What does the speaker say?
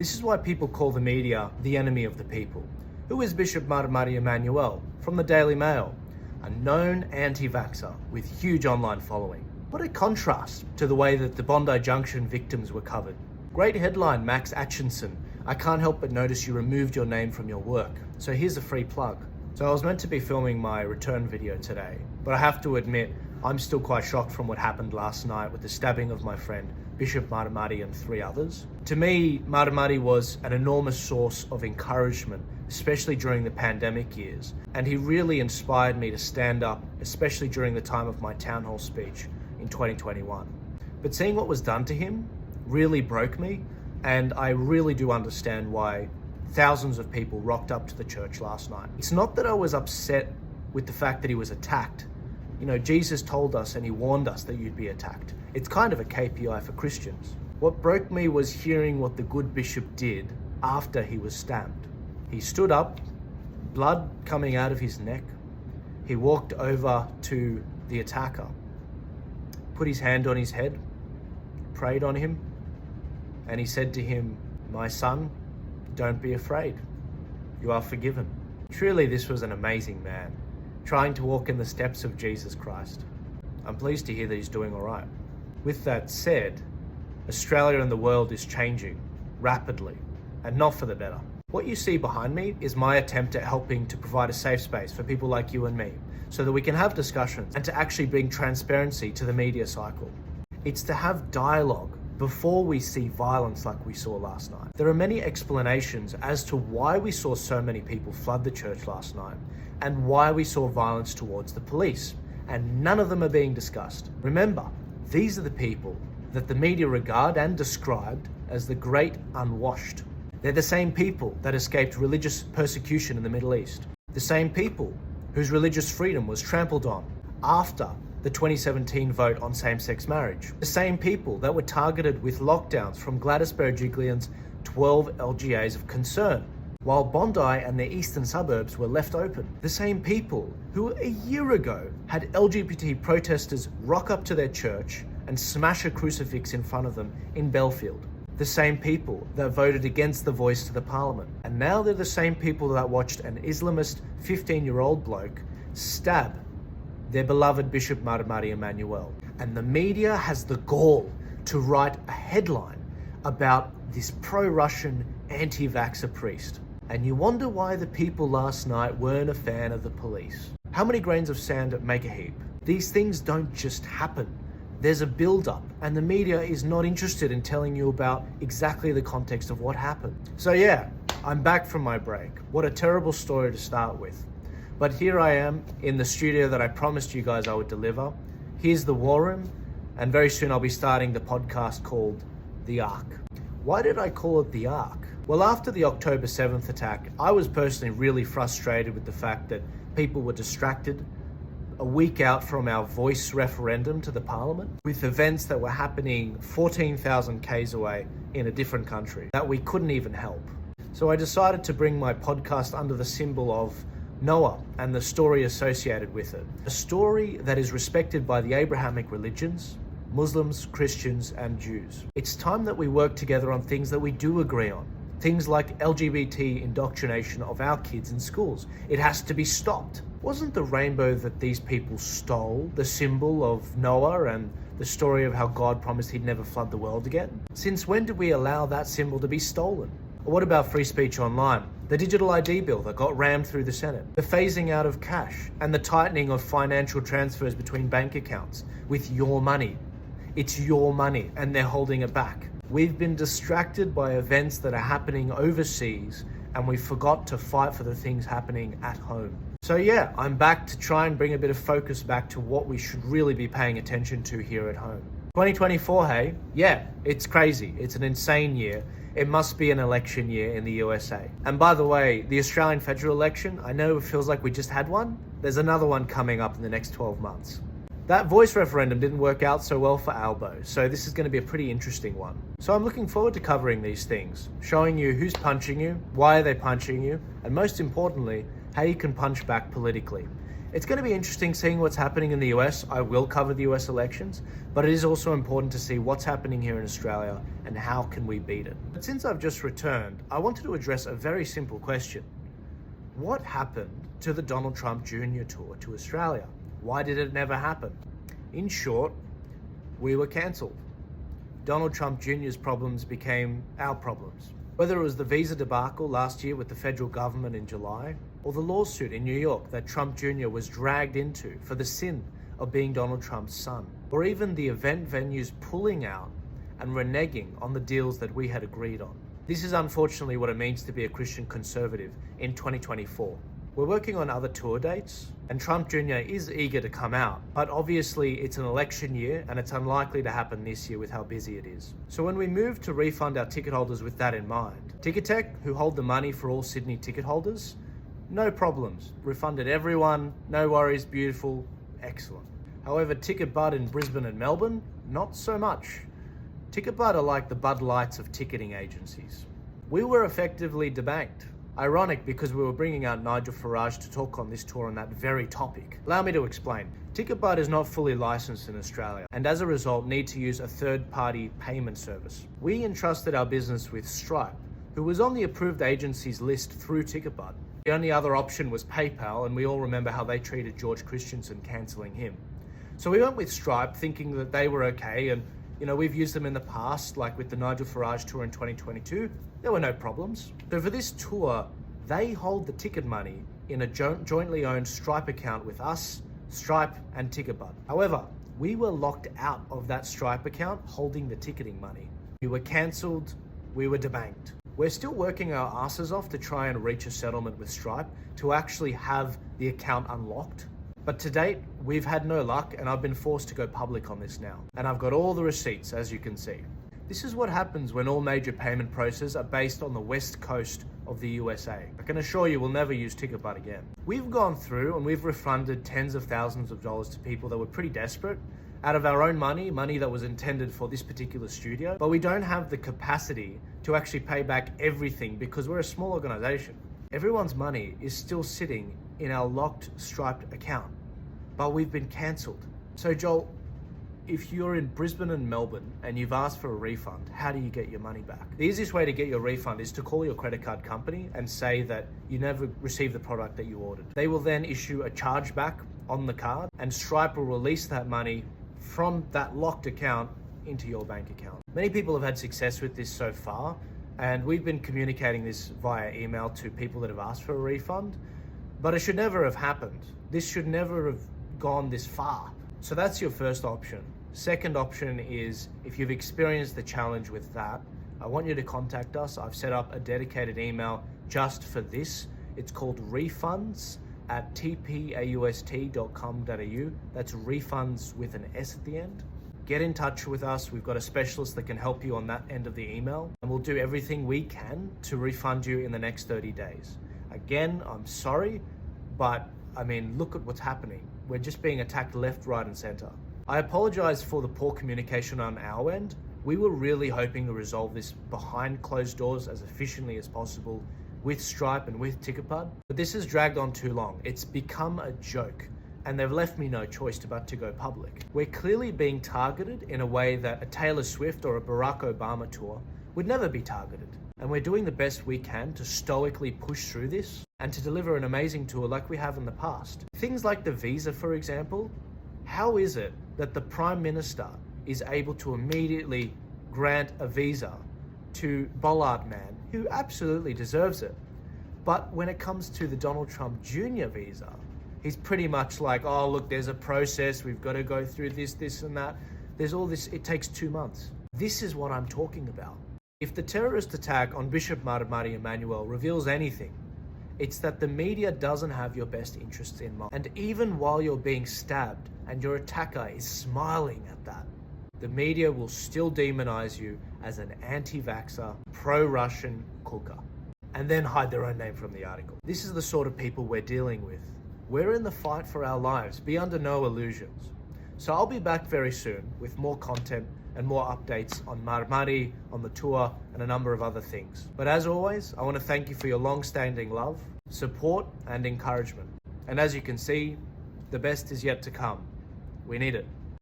This is why people call the media the enemy of the people. Who is Bishop Marmari Emmanuel from the Daily Mail? A known anti-vaxxer with huge online following. What a contrast to the way that the Bondi Junction victims were covered. Great headline, Max Atchinson. I can't help but notice you removed your name from your work. So here's a free plug. So I was meant to be filming my return video today, but I have to admit, I'm still quite shocked from what happened last night with the stabbing of my friend, Bishop Marmari and 3 others. To me, Marmari was an enormous source of encouragement, especially during the pandemic years, and he really inspired me to stand up, especially during the time of my town hall speech in 2021. But seeing what was done to him really broke me, and I really do understand why thousands of people rocked up to the church last night. It's not that I was upset with the fact that he was attacked. You know, Jesus told us and he warned us that you'd be attacked. It's kind of a KPI for Christians. What broke me was hearing what the good bishop did after he was stabbed. He stood up, blood coming out of his neck. He walked over to the attacker, put his hand on his head, prayed on him, and he said to him, "My son, don't be afraid. You are forgiven." Truly, this was an amazing man, trying to walk in the steps of Jesus Christ. I'm pleased to hear that he's doing all right. With that said, Australia and the world is changing rapidly, and not for the better. What you see behind me is my attempt at helping to provide a safe space for people like you and me, so that we can have discussions and to actually bring transparency to the media cycle. It's to have dialogue before we see violence like we saw last night. There are many explanations as to why we saw so many people flood the church last night and why we saw violence towards the police, and none of them are being discussed. Remember, these are the people that the media regard and described as the great unwashed. They're the same people that escaped religious persecution in the Middle East. The same people whose religious freedom was trampled on after the 2017 vote on same-sex marriage. The same people that were targeted with lockdowns from Gladys Berejiklian's 12 LGAs of concern, while Bondi and their eastern suburbs were left open. The same people who a year ago had LGBT protesters rock up to their church and smash a crucifix in front of them in Belfield. The same people that voted against the voice to the parliament. And now they're the same people that watched an Islamist 15-year-old bloke stab their beloved Bishop Marmari Emmanuel. And the media has the gall to write a headline about this pro-Russian anti-vaxxer priest. And you wonder why the people last night weren't a fan of the police. How many grains of sand make a heap? These things don't just happen. There's a build-up, and the media is not interested in telling you about exactly the context of what happened. So yeah, I'm back from my break. What a terrible story to start with. But here I am in the studio that I promised you guys I would deliver. Here's the war room, and very soon I'll be starting the podcast called The Ark. Why did I call it The Ark? Well, after the October 7th attack, I was personally really frustrated with the fact that people were distracted a week out from our voice referendum to the parliament, with events that were happening 14,000 k's away in a different country that we couldn't even help. So I decided to bring my podcast under the symbol of Noah and the story associated with it. A story that is respected by the Abrahamic religions, Muslims, Christians, and Jews. It's time that we work together on things that we do agree on. Things like LGBT indoctrination of our kids in schools. It has to be stopped. Wasn't the rainbow that these people stole the symbol of Noah and the story of how God promised he'd never flood the world again? Since when did we allow that symbol to be stolen? Or what about free speech online? The digital ID bill that got rammed through the Senate, the phasing out of cash, and the tightening of financial transfers between bank accounts with your money. It's your money, and they're holding it back. We've been distracted by events that are happening overseas, and we forgot to fight for the things happening at home. So yeah, I'm back to try and bring a bit of focus back to what we should really be paying attention to here at home. 2024, hey? Yeah, it's crazy. It's an insane year. It must be an election year in the USA. And by the way, the Australian federal election, I know it feels like we just had one. There's another one coming up in the next 12 months. That voice referendum didn't work out so well for Albo, so this is going to be a pretty interesting one. So I'm looking forward to covering these things, showing you who's punching you, why are they punching you, and most importantly, how you can punch back politically. It's going to be interesting seeing what's happening in the US. I will cover the US elections, but it is also important to see what's happening here in Australia and how can we beat it. But since I've just returned, I wanted to address a very simple question. What happened to the Donald Trump Jr. tour to Australia? Why did it never happen? In short, we were cancelled. Donald Trump Jr.'s problems became our problems. Whether it was the visa debacle last year with the federal government in July, or the lawsuit in New York that Trump Jr. was dragged into for the sin of being Donald Trump's son, or even the event venues pulling out and reneging on the deals that we had agreed on. This is unfortunately what it means to be a Christian conservative in 2024. We're working on other tour dates, and Trump Jr. is eager to come out, but obviously it's an election year and it's unlikely to happen this year with how busy it is. So when we move to refund our ticket holders with that in mind, Ticketek, who hold the money for all Sydney ticket holders, no problems. Refunded everyone, no worries, beautiful, excellent. However, TicketBud in Brisbane and Melbourne, not so much. TicketBud are like the Bud Lights of ticketing agencies. We were effectively debanked. Ironic because we were bringing out Nigel Farage to talk on this tour on that very topic. Allow me to explain. TicketBud is not fully licensed in Australia and as a result need to use a third-party payment service. We entrusted our business with Stripe, who was on the approved agency's list through TicketBud. The only other option was PayPal, and we all remember how they treated George Christensen, cancelling him. So we went with Stripe thinking that they were okay, and we've used them in the past, like with the Nigel Farage tour in 2022. There were no problems. So for this tour, they hold the ticket money in a jointly owned Stripe account with us, Stripe, and TicketBud. However, we were locked out of that Stripe account holding the ticketing money. We were cancelled, we were debanked. We're still working our asses off to try and reach a settlement with Stripe to actually have the account unlocked. But to date, we've had no luck and I've been forced to go public on this now. And I've got all the receipts, as you can see. This is what happens when all major payment processes are based on the west coast of the USA. I can assure you we'll never use TicketBud again. We've gone through and we've refunded tens of thousands of dollars to people that were pretty desperate out of our own money that was intended for this particular studio, but we don't have the capacity to actually pay back everything because we're a small organization. Everyone's money is still sitting in our locked Stripe account, but we've been cancelled. So Joel, if you're in Brisbane and Melbourne and you've asked for a refund, how do you get your money back? The easiest way to get your refund is to call your credit card company and say that you never received the product that you ordered. They will then issue a chargeback on the card and Stripe will release that money from that locked account into your bank account. Many people have had success with this so far, and we've been communicating this via email to people that have asked for a refund, but it should never have happened. This should never have gone this far. So that's your first option. Second option is if you've experienced the challenge with that, I want you to contact us. I've set up a dedicated email just for this. It's called refunds@tpaust.com.au. That's refunds with an S at the end. Get in touch with us. We've got a specialist that can help you on that end of the email, and we'll do everything we can to refund you in the next 30 days. Again, I'm sorry, but look at what's happening. We're just being attacked left, right, and center. I apologize for the poor communication on our end. We were really hoping to resolve this behind closed doors as efficiently as possible with Stripe and with TicketBud, but this has dragged on too long. It's become a joke, and they've left me no choice but to go public. We're clearly being targeted in a way that a Taylor Swift or a Barack Obama tour would never be targeted. And we're doing the best we can to stoically push through this and to deliver an amazing tour like we have in the past. Things like the visa, for example. How is it that the Prime Minister is able to immediately grant a visa to Bollard Man, who absolutely deserves it? But when it comes to the Donald Trump Jr. visa, he's pretty much like, oh, look, there's a process. We've got to go through this, and that. There's all this. It takes 2 months. This is what I'm talking about. If the terrorist attack on Bishop Marmari Emmanuel reveals anything, it's that the media doesn't have your best interests in mind. And even while you're being stabbed and your attacker is smiling at that, the media will still demonize you as an anti-vaxxer, pro-Russian cooker, and then hide their own name from the article. This is the sort of people we're dealing with. We're in the fight for our lives. Be under no illusions. So I'll be back very soon with more content and more updates on Marmari, on the tour, and a number of other things. But as always, I want to thank you for your long-standing love, support, and encouragement. And as you can see, The best is yet to come. We need it.